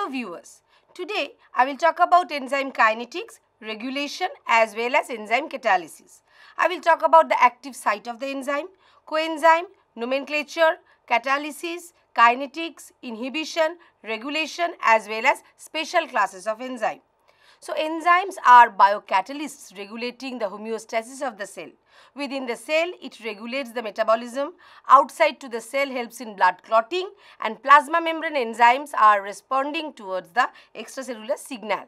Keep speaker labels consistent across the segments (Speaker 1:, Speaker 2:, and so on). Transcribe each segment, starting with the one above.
Speaker 1: Hello viewers, today I will talk about enzyme kinetics, regulation as well as enzyme catalysis. I will talk about the active site of the enzyme, coenzyme, nomenclature, catalysis, kinetics, inhibition, regulation as well as special classes of enzyme. So, enzymes are biocatalysts regulating the homeostasis of the cell. Within the cell, it regulates the metabolism. Outside to the cell helps in blood clotting, and plasma membrane enzymes are responding towards the extracellular signal.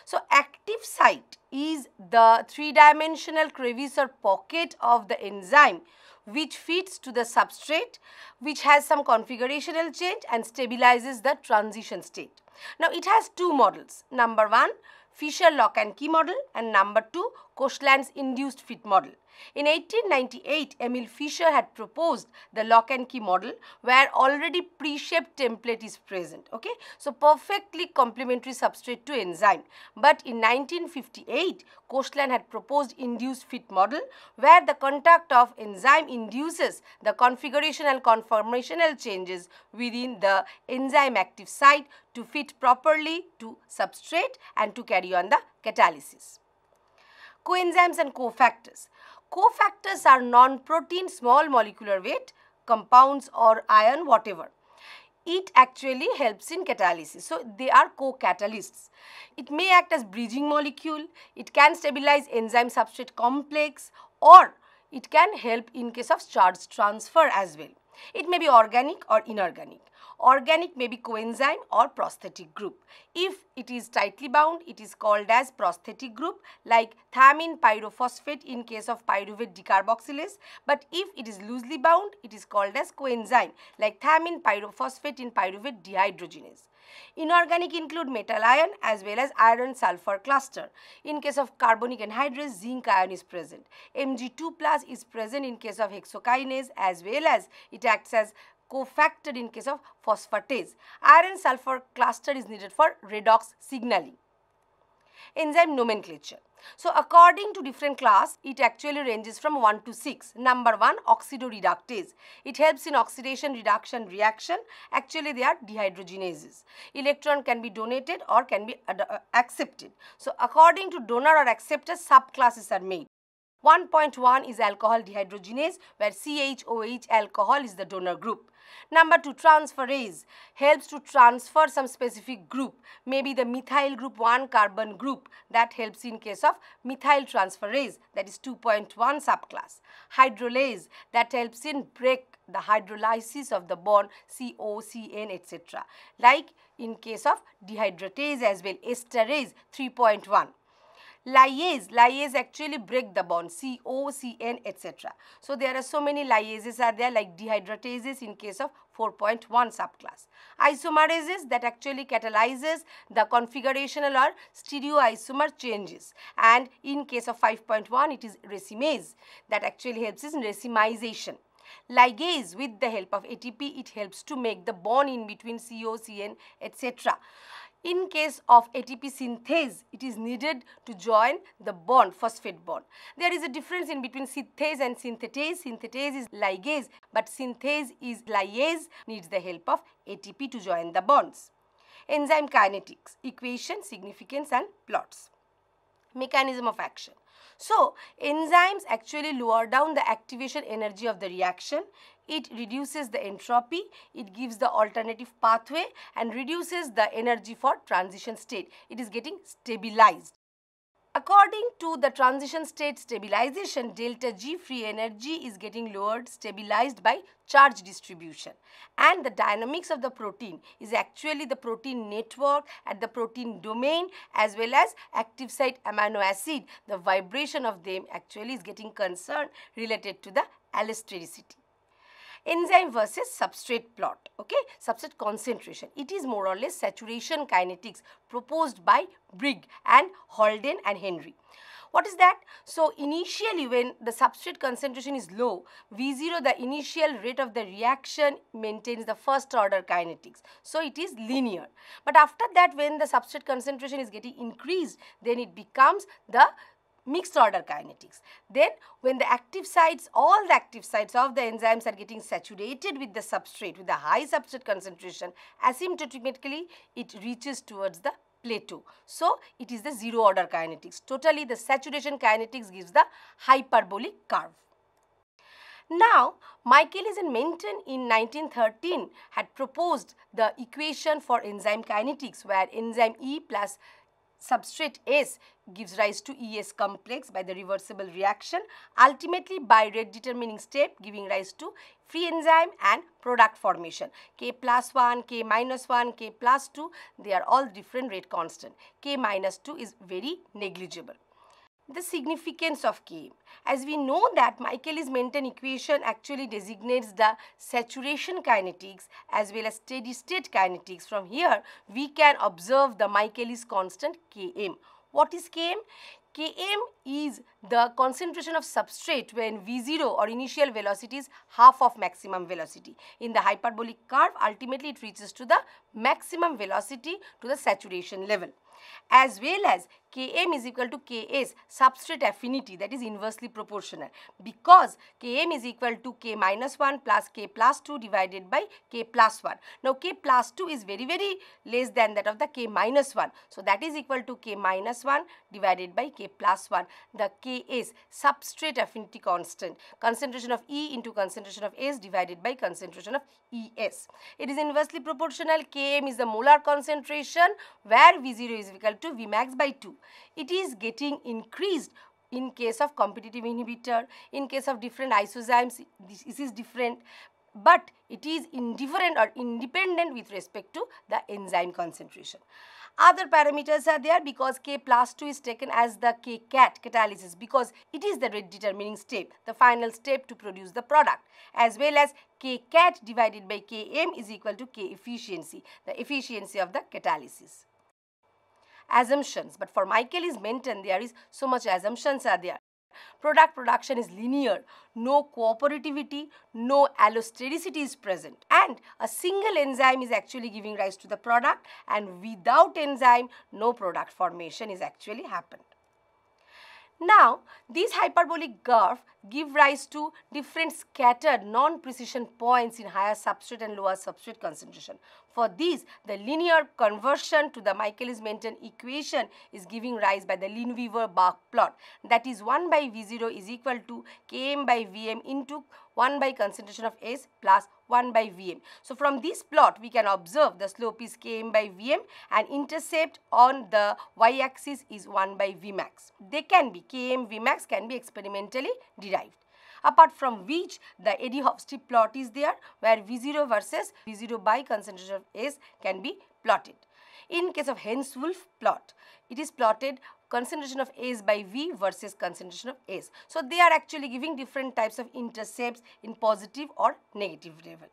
Speaker 1: So, active site is the three-dimensional crevice or pocket of the enzyme which fits to the substrate, which has some configurational change and stabilizes the transition state. Now, it has two models. Number one, Fischer lock and key model, and number two, Koshland's induced fit model. In 1898, Emil Fischer had proposed the lock and key model where already pre-shaped template is present. Okay, so perfectly complementary substrate to enzyme. But in 1958, Koshland had proposed induced fit model where the contact of enzyme induces the configuration and conformational changes within the enzyme active site to fit properly to substrate and to carry on the catalysis. Coenzymes and cofactors. Cofactors are non-protein small molecular weight compounds or ion whatever. It actually helps in catalysis. So, they are co-catalysts. It may act as bridging molecule, it can stabilize enzyme substrate complex, or it can help in case of charge transfer as well. It may be organic or inorganic. Organic may be coenzyme or prosthetic group. If it is tightly bound, it is called as prosthetic group like thiamine pyrophosphate in case of pyruvate decarboxylase. But if it is loosely bound, it is called as coenzyme like thiamine pyrophosphate in pyruvate dehydrogenase. Inorganic include metal ion as well as iron sulfur cluster. In case of carbonic anhydrase, zinc ion is present. Mg2 plus is present in case of hexokinase as well as it acts as cofactor in case of phosphatase. Iron sulfur cluster is needed for redox signaling. Enzyme nomenclature. So, according to different class, it actually ranges from 1 to 6. Number 1, oxidoreductase. It helps in oxidation reduction reaction. Actually, they are dehydrogenases. Electron can be donated or can be accepted. So, according to donor or acceptor, subclasses are made. 1.1 is alcohol dehydrogenase where CHOH alcohol is the donor group. Number 2, transferase helps to transfer some specific group, maybe the methyl group 1 carbon group, that helps in case of methyl transferase, that is 2.1 subclass. Hydrolase, that helps in break the hydrolysis of the bond COCN etc. like in case of dehydratase as well. Esterase 3.1. Lyase actually break the bond COCN etc. So, there are so many lyases are there like dehydratases in case of 4.1 subclass. Isomerases that actually catalyzes the configurational or stereoisomer changes, and in case of 5.1 it is racemase that actually helps in racemization. Ligase, with the help of ATP, it helps to make the bond in between COCN etc. In case of ATP synthase, it is needed to join the bond, phosphate bond. There is a difference in between synthase and synthetase. Synthetase is ligase, but synthase is lyase, needs the help of ATP to join the bonds. Enzyme kinetics, equation, significance and plots. Mechanism of action. So, enzymes actually lower down the activation energy of the reaction. It reduces the entropy, it gives the alternative pathway and reduces the energy for transition state. It is getting stabilized. According to the transition state stabilization, delta G free energy is getting lowered, stabilized by charge distribution, and the dynamics of the protein is actually the protein network at the protein domain as well as active site amino acid. The vibration of them actually is getting concerned related to the allostericity. Enzyme versus substrate plot, okay, substrate concentration. It is more or less saturation kinetics proposed by Brigg and Holden and Henry. What is that? So, initially when the substrate concentration is low, V0 the initial rate of the reaction maintains the first order kinetics. So, it is linear. But after that when the substrate concentration is getting increased, then it becomes the mixed order kinetics. Then when the active sites, all the active sites of the enzymes are getting saturated with the substrate, with the high substrate concentration, asymptotically it reaches towards the plateau. So it is the zero order kinetics. Totally the saturation kinetics gives the hyperbolic curve. Now, Michaelis and Menton in 1913 had proposed the equation for enzyme kinetics, where enzyme E plus substrate S gives rise to ES complex by the reversible reaction, ultimately by rate determining step giving rise to free enzyme and product formation. K plus 1, K minus 1, K plus 2, they are all different rate constant. K minus 2 is very negligible. The significance of Km. As we know that Michaelis-Menten equation actually designates the saturation kinetics as well as steady state kinetics. From here, we can observe the Michaelis constant Km. What is Km? Km is the concentration of substrate when V0 or initial velocity is half of maximum velocity. In the hyperbolic curve, ultimately it reaches to the maximum velocity to the saturation level. As well as Km is equal to Ks substrate affinity, that is inversely proportional, because Km is equal to K minus 1 plus K plus 2 divided by K plus 1. Now K plus 2 is very less than that of the K minus 1. So that is equal to K minus 1 divided by K plus 1. The K is substrate affinity constant, concentration of E into concentration of S divided by concentration of ES. It is inversely proportional. Km is the molar concentration where V0 is equal to Vmax by 2. It is getting increased in case of competitive inhibitor. In case of different isozymes, this is different, but it is indifferent or independent with respect to the enzyme concentration. Other parameters are there because K plus 2 is taken as the Kcat catalysis, because it is the rate determining step, the final step to produce the product, as well as Kcat divided by Km is equal to K efficiency, the efficiency of the catalysis. Assumptions, but for Michaelis-Menten there is so much assumptions are there. Product production is linear, no cooperativity, no allostericity is present, and a single enzyme is actually giving rise to the product, and without enzyme no product formation is actually happened. Now, these hyperbolic curve give rise to different scattered non-precision points in higher substrate and lower substrate concentration. For these, the linear conversion to the Michaelis-Menten equation is giving rise by the Lineweaver-Bach plot. That is 1 by V0 is equal to Km by Vm into 1 by concentration of S plus 1 by Vm. So, from this plot, we can observe the slope is Km by Vm and intercept on the y-axis is 1 by Vmax. They can be, Km Vmax can be experimentally derived. Apart from which, the Eadie-Hofstee plot is there where V0 versus V0 by concentration of S can be plotted. In case of Hens-Wolf plot, it is plotted concentration of S by V versus concentration of S. So, they are actually giving different types of intercepts in positive or negative level.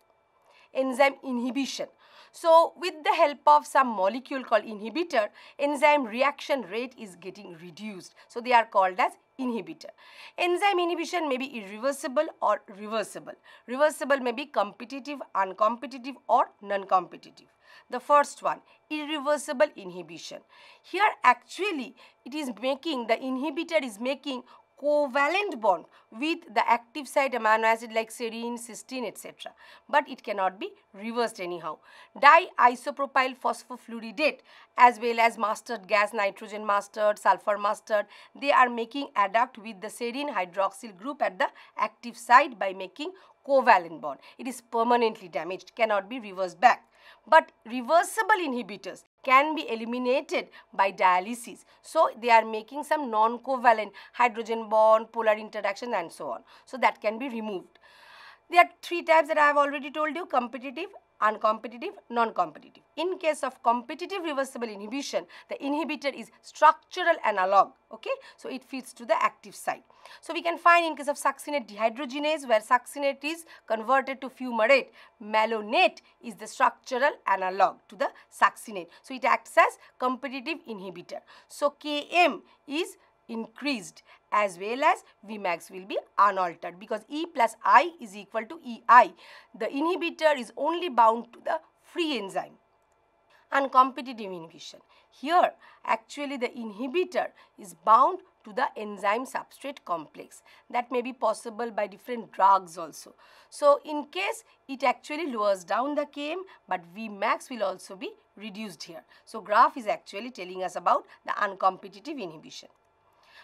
Speaker 1: Enzyme inhibition. So, with the help of some molecule called inhibitor, enzyme reaction rate is getting reduced. So, they are called as inhibitor. Enzyme inhibition may be irreversible or reversible. Reversible may be competitive, uncompetitive or non-competitive. The first one, irreversible inhibition. Here actually it is making, the inhibitor is making covalent bond with the active site amino acid like serine, cysteine, etc. But it cannot be reversed anyhow. Diisopropyl phosphofluoridate as well as mustard gas, nitrogen mustard, sulfur mustard, they are making adduct with the serine hydroxyl group at the active site by making covalent bond. It is permanently damaged, cannot be reversed back. But reversible inhibitors can be eliminated by dialysis. So, they are making some non-covalent hydrogen bond, polar interaction and so on. So, that can be removed. There are three types that I have already told you: competitive, uncompetitive, non-competitive. In case of competitive reversible inhibition, the inhibitor is structural analog, okay? So, it fits to the active site. So, we can find in case of succinate dehydrogenase, where succinate is converted to fumarate, malonate is the structural analog to the succinate. So, it acts as competitive inhibitor. So, Km is increased as well as Vmax will be unaltered, because E plus I is equal to EI. The inhibitor is only bound to the free enzyme. Uncompetitive inhibition. Here actually the inhibitor is bound to the enzyme substrate complex. That may be possible by different drugs also. So in case it actually lowers down the Km, but Vmax will also be reduced here. So graph is actually telling us about the uncompetitive inhibition.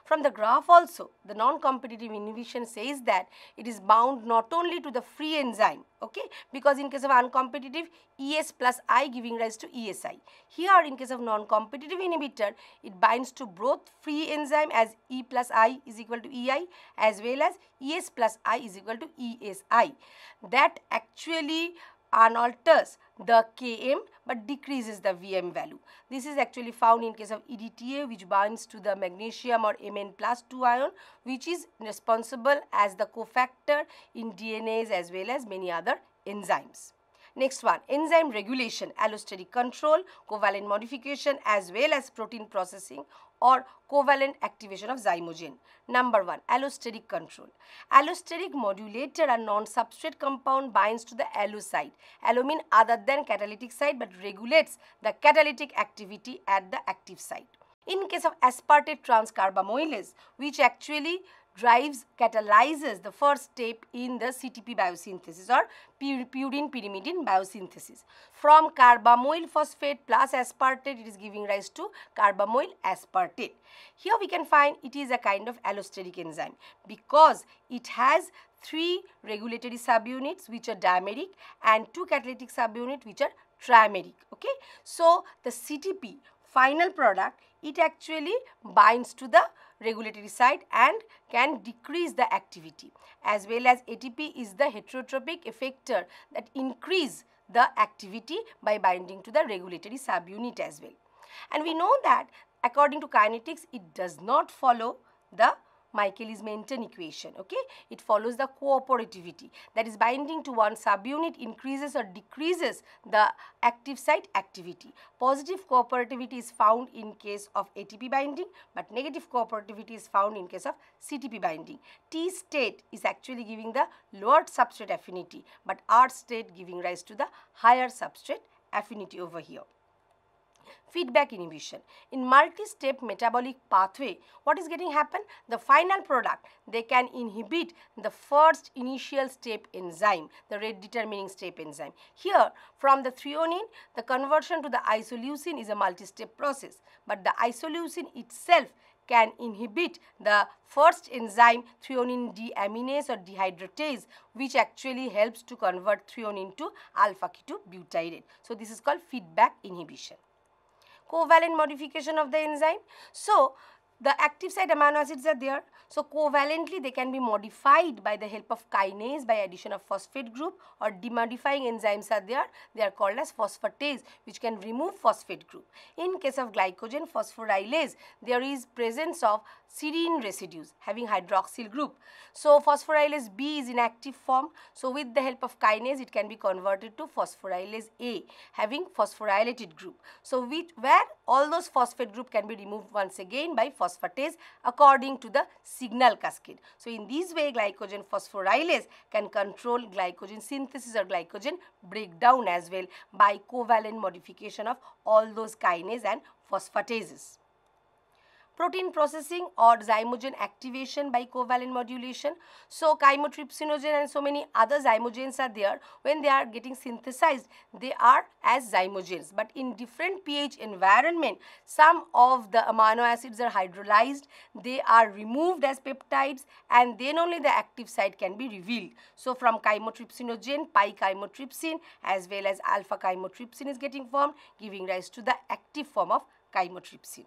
Speaker 1: From the graph also, the non-competitive inhibition says that it is bound not only to the free enzyme, okay, because in case of uncompetitive, ES plus I giving rise to ESI. Here in case of non-competitive inhibitor, it binds to both free enzyme as E plus I is equal to EI as well as ES plus I is equal to ESI. That actually unalters the Km but decreases the Vm value. This is actually found in case of EDTA, which binds to the magnesium or Mn plus 2 ion, which is responsible as the cofactor in DNase as well as many other enzymes. Next one, enzyme regulation, allosteric control, covalent modification as well as protein processing or covalent activation of zymogen. Number 1, allosteric control. Allosteric modulator or non-substrate compound binds to the allo site. Allo mean other than catalytic site but regulates the catalytic activity at the active site. In case of aspartate transcarbamylase, which actually catalyzes the first step in the CTP biosynthesis or purine pyrimidine biosynthesis. From carbamoyl phosphate plus aspartate, it is giving rise to carbamoyl aspartate. Here we can find it is a kind of allosteric enzyme because it has 3 regulatory subunits which are dimeric and 2 catalytic subunits which are trimeric. Okay, so the CTP final product, it actually binds to the regulatory site and can decrease the activity, as well as ATP is the heterotropic effector that increase the activity by binding to the regulatory subunit as well. And we know that according to kinetics, it does not follow the Michaelis-Menten equation, okay? It follows the cooperativity, that is binding to one subunit increases or decreases the active site activity. Positive cooperativity is found in case of ATP binding, but negative cooperativity is found in case of CTP binding. T state is actually giving the lower substrate affinity, but R state giving rise to the higher substrate affinity over here. Feedback inhibition. In multi-step metabolic pathway, what is getting happen? The final product, they can inhibit the first initial step enzyme, the rate determining step enzyme. Here, from the threonine, the conversion to the isoleucine is a multi-step process, but the isoleucine itself can inhibit the first enzyme threonine deaminase or dehydratase, which actually helps to convert threonine to alpha ketobutyrate. So this is called feedback inhibition. Covalent modification of the enzyme. So the active site amino acids are there. So covalently they can be modified by the help of kinase by addition of phosphate group, or demodifying enzymes are there. They are called as phosphatase, which can remove phosphate group. In case of glycogen phosphorylase, there is presence of serine residues having hydroxyl group. So phosphorylase B is in active form. So with the help of kinase, it can be converted to phosphorylase A having phosphorylated group. So where all those phosphate group can be removed once again by phosphatase according to the signal cascade. So in this way, glycogen phosphorylase can control glycogen synthesis or glycogen breakdown as well by covalent modification of all those kinase and phosphatases. Protein processing or zymogen activation by covalent modulation. So chymotrypsinogen and so many other zymogens are there. When they are getting synthesized, they are as zymogens, but in different pH environment, some of the amino acids are hydrolyzed, they are removed as peptides, and then only the active site can be revealed. So from chymotrypsinogen, pi chymotrypsin as well as alpha chymotrypsin is getting formed, giving rise to the active form of chymotrypsin.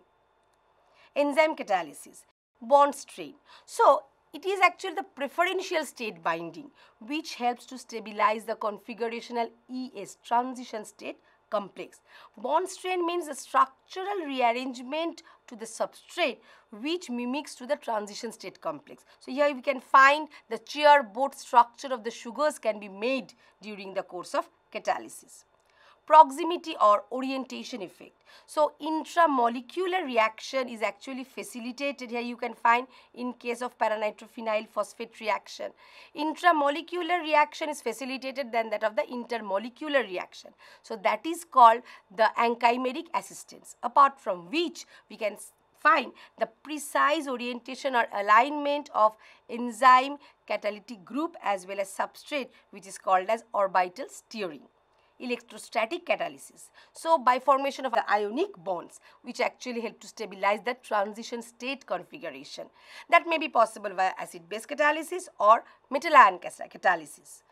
Speaker 1: Enzyme catalysis, bond strain. So it is actually the preferential state binding which helps to stabilize the configurational ES, transition state complex. Bond strain means the structural rearrangement to the substrate which mimics to the transition state complex. So here we can find the chair boat structure of the sugars can be made during the course of catalysis. proximity or orientation effect. So intramolecular reaction is actually facilitated. Here you can find in case of para-nitrophenyl phosphate reaction. Intramolecular reaction is facilitated than that of the intermolecular reaction. So that is called the anchimeric assistance, apart from which we can find the precise orientation or alignment of enzyme catalytic group as well as substrate, which is called as orbital steering. Electrostatic catalysis. So by formation of the ionic bonds which actually help to stabilize the transition state configuration. That may be possible via acid-base catalysis or metal ion catalysis.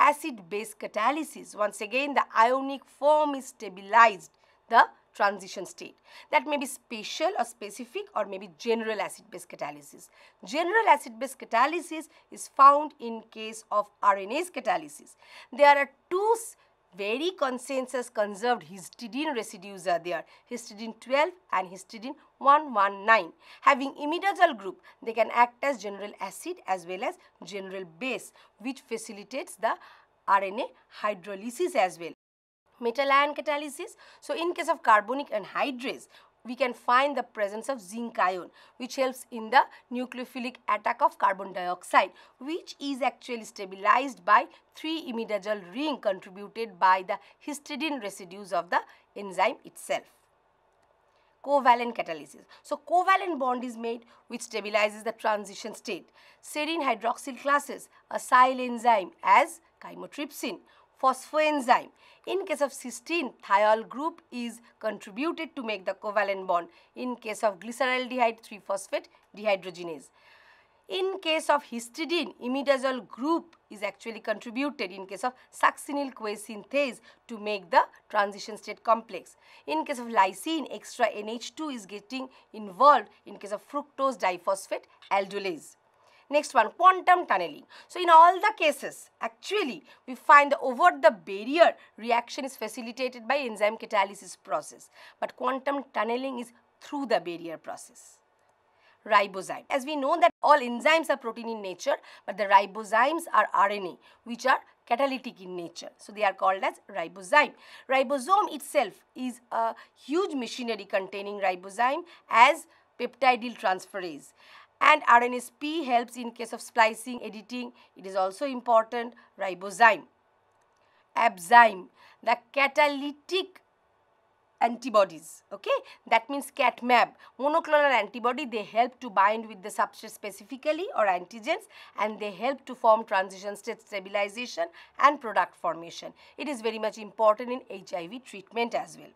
Speaker 1: Acid-base catalysis, once again the ionic form is stabilized the transition state. That may be spatial or specific or maybe general acid-base catalysis. General acid-base catalysis is found in case of RNase catalysis. There are two very consensus conserved histidine residues are there, histidine 12 and histidine 119. Having imidazole group, they can act as general acid as well as general base, which facilitates the RNA hydrolysis as well. Metal ion catalysis. So in case of carbonic anhydrase, we can find the presence of zinc ion, which helps in the nucleophilic attack of carbon dioxide, which is actually stabilized by 3 imidazole ring contributed by the histidine residues of the enzyme itself. Covalent catalysis. So covalent bond is made which stabilizes the transition state. Serine hydroxyl classes a acyl enzyme as chymotrypsin. Phosphoenzyme. In case of cysteine, thiol group is contributed to make the covalent bond. In case of glyceraldehyde 3-phosphate dehydrogenase. In case of histidine, imidazole group is actually contributed in case of succinyl-CoA synthase to make the transition state complex. In case of lysine, extra NH2 is getting involved in case of fructose diphosphate aldolase. Next one, quantum tunneling. So in all the cases, actually we find over the barrier reaction is facilitated by enzyme catalysis process, but quantum tunneling is through the barrier process. Ribozyme. As we know that all enzymes are protein in nature, but the ribozymes are RNA, which are catalytic in nature. So they are called as ribozyme. Ribosome itself is a huge machinery containing ribozyme as peptidyl transferase. And RNase P helps in case of splicing, editing. It is also important. Ribozyme. Abzyme, the catalytic antibodies, okay, that means CatMab, monoclonal antibody, they help to bind with the substrate specifically or antigens, and they help to form transition state stabilization and product formation. It is very much important in HIV treatment as well.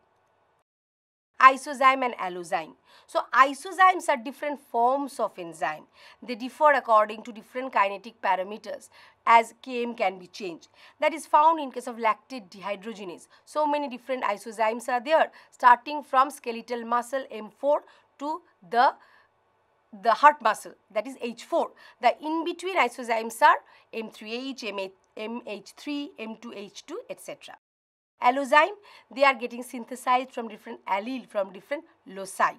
Speaker 1: Isozyme and allozyme. So isozymes are different forms of enzyme. They differ according to different kinetic parameters as Km can be changed. That is found in case of lactate dehydrogenase. So many different isozymes are there, starting from skeletal muscle M4 to the heart muscle, that is H4. The in-between isozymes are M3H, MH3, M2H2, etc. Allozyme, they are getting synthesized from different allele, from different loci.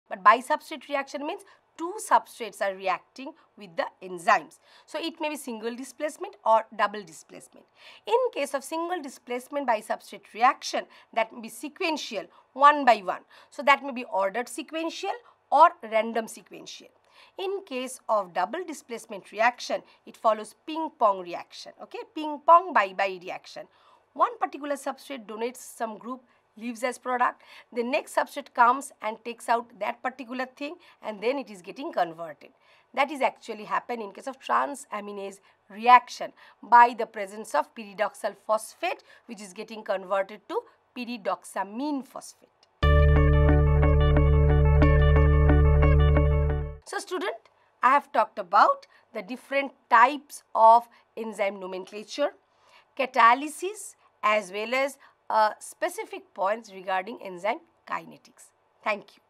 Speaker 1: But bisubstrate reaction means two substrates are reacting with the enzymes. So it may be single displacement or double displacement. In case of single displacement bisubstrate reaction, that may be sequential, one by one. So that may be ordered sequential or random sequential. In case of double displacement reaction, it follows ping-pong reaction, okay, ping-pong bye-bye reaction. One particular substrate donates some group, leaves as product, the next substrate comes and takes out that particular thing, and then it is getting converted. That is actually happen in case of transaminase reaction by the presence of pyridoxal phosphate, which is getting converted to pyridoxamine phosphate. So student, I have talked about the different types of enzyme nomenclature, catalysis, as well as specific points regarding enzyme kinetics. Thank you.